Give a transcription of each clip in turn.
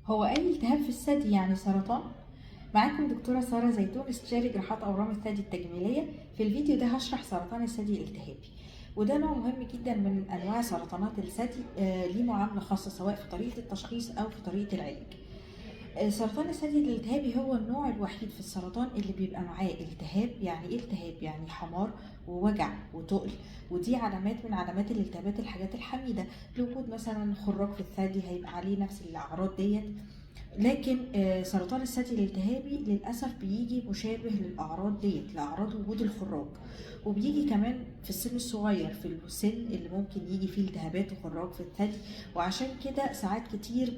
هو أي التهاب في الثدي يعني سرطان؟ معاكم دكتورة سارة زيتون، استشاري جراحات أورام الثدي التجميلية. في الفيديو ده هشرح سرطان الثدي الالتهابي، وده نوع مهم جدا من أنواع سرطانات الثدي. ليه معاملة خاصة سواء في طريقة التشخيص أو في طريقة العلاج. سرطان الثدي الالتهابي هو النوع الوحيد في السرطان اللي بيبقى معاه التهاب. يعني ايه التهاب؟ يعني حمار ووجع وتقل، ودي علامات من علامات الالتهابات الحاجات الحميدة. لوجود مثلا خراج في الثدي هيبقى عليه نفس الأعراض ديت. لكن سرطان الثدي الالتهابي للأسف بيجي مشابه للأعراض ديت، لأعراض وجود الخراج، وبيجي كمان في السن الصغير، في السن اللي ممكن يجي فيه التهابات وخراج في الثدي. وعشان كده ساعات كتير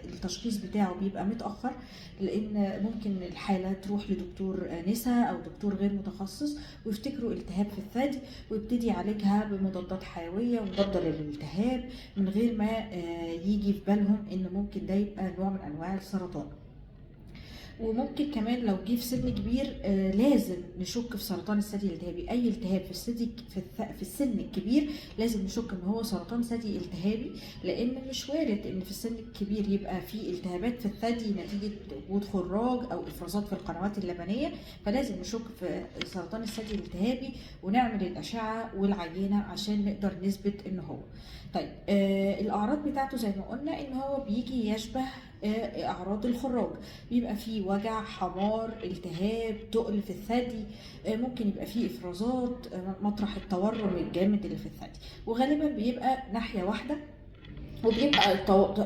التشخيص بتاعه بيبقى متأخر، لأن ممكن الحالة تروح لدكتور نساء أو دكتور غير متخصص ويفتكروا التهاب في الثدي، ويبتدي يعالجها بمضادات حيوية ومضادة للالتهاب من غير ما يجي في بالهم إن ممكن ده يبقى نوع من انواع السرطان. وممكن كمان لو جه في سن كبير لازم نشك في سرطان الثدي الالتهابي. اي التهاب في الثدي في السن الكبير لازم نشك ان هو سرطان ثدي التهابي، لان مش وارد ان في السن الكبير يبقى في التهابات في الثدي نتيجه وجود خراج او افرازات في القنوات اللبنيه. فلازم نشك في سرطان الثدي الالتهابي ونعمل الاشعه والعينه عشان نقدر نثبت ان هو. طيب الاعراض بتاعته زي ما قلنا ان هو بيجي يشبه اعراض الخراج، بيبقى فيه وجع، حمار، التهاب، تقل في الثدي، ممكن يبقى فيه افرازات مطرح التورم الجامد اللي في الثدي، وغالبا بيبقى ناحيه واحده. وبيبقى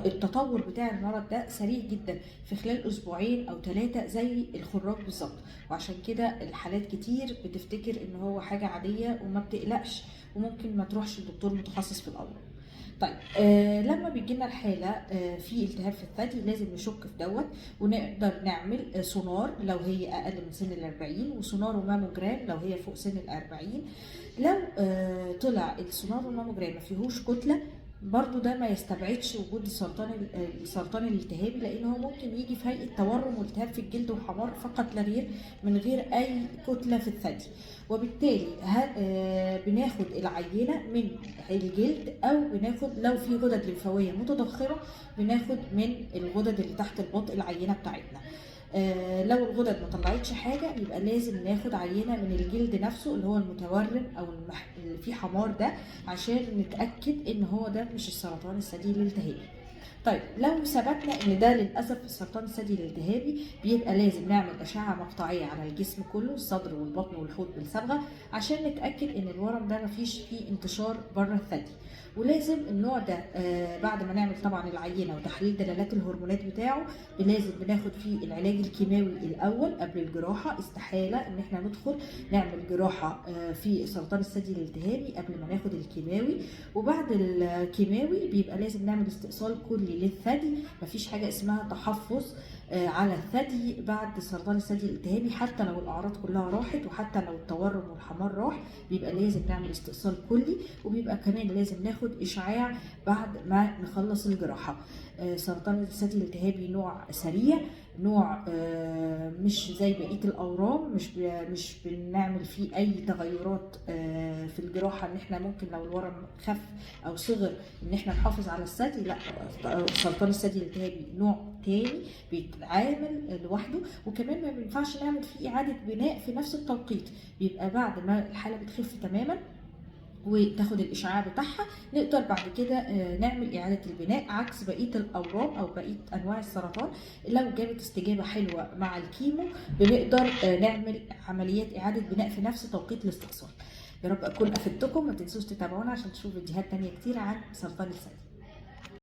التطور بتاع المرض ده سريع جدا، في خلال اسبوعين او 3 زي الخراج بالظبط. وعشان كده الحالات كتير بتفتكر ان هو حاجه عاديه وما بتقلقش، وممكن ما تروحش لدكتور متخصص في الاول. طيب لما بيجي لنا الحاله في التهاب في الثدي لازم نشك في دوت، ونقدر نعمل سونار لو هي اقل من سن ال40، وسونار وماموجرام لو هي فوق سن ال40. لو طلع السونار والماموجرام ما فيهوش كتله، برضو ده ما يستبعدش وجود السرطان الالتهابي، لان هو ممكن يجي في هيئه تورم والتهاب في الجلد وحمار فقط لا غير، من غير اي كتله في الثدي. وبالتالي بناخد العينه من الجلد، او بناخد لو في غدد لمفاويه متضخمه بناخد من الغدد اللي تحت البطء العينه بتاعتنا. لو الغدد ما طلعتش حاجه يبقى لازم ناخد عينه من الجلد نفسه اللي هو المتورم او اللي فيه حمار ده، عشان نتاكد ان هو ده مش السرطان الثدي الالتهابي. طيب لو ثبتنا ان ده للاسف السرطان الثدي الالتهابي، بيبقى لازم نعمل اشعه مقطعيه على الجسم كله، الصدر والبطن والحوض بالصبغه، عشان نتاكد ان الورم ده مفيش فيه انتشار بره الثدي. ولازم النوع ده بعد ما نعمل طبعا العينه وتحليل دلالات الهرمونات بتاعه، لازم بناخد فيه العلاج الكيماوي الاول قبل الجراحه. استحاله ان احنا ندخل نعمل جراحه في سرطان الثدي الالتهابي قبل ما ناخد الكيماوي. وبعد الكيماوي بيبقى لازم نعمل استئصال كلي للثدي. مفيش حاجه اسمها تحفظ على الثدي بعد سرطان الثدي الالتهابي، حتى لو الاعراض كلها راحت، وحتى لو التورم والحمار راح بيبقى لازم نعمل استئصال كلي. وبيبقى كمان لازم ناخد اشعاع بعد ما نخلص الجراحه. سرطان الثدي الالتهابي نوع سريع، نوع مش زي بقيه الاورام، مش بنعمل فيه اي تغيرات في الجراحه، ان احنا ممكن لو الورم خف او صغر ان احنا نحافظ على الثدي. لا، سرطان الثدي الالتهابي نوع تاني بيتعامل لوحده، وكمان ما بينفعش نعمل فيه اعاده بناء في نفس التوقيت. بيبقى بعد ما الحاله بتخف تماما وتاخد الاشعاع بتاعها، نقدر بعد كده نعمل اعاده البناء، عكس بقيه الاورام او بقيه انواع السرطان. لو جابت استجابه حلوه مع الكيمو بنقدر نعمل عمليات اعاده بناء في نفس توقيت الاستئصال. يا رب اكون افدتكم. ما تنسوش تتابعونا عشان تشوفوا فيديوهات تانية كتير عن سرطان الثدي.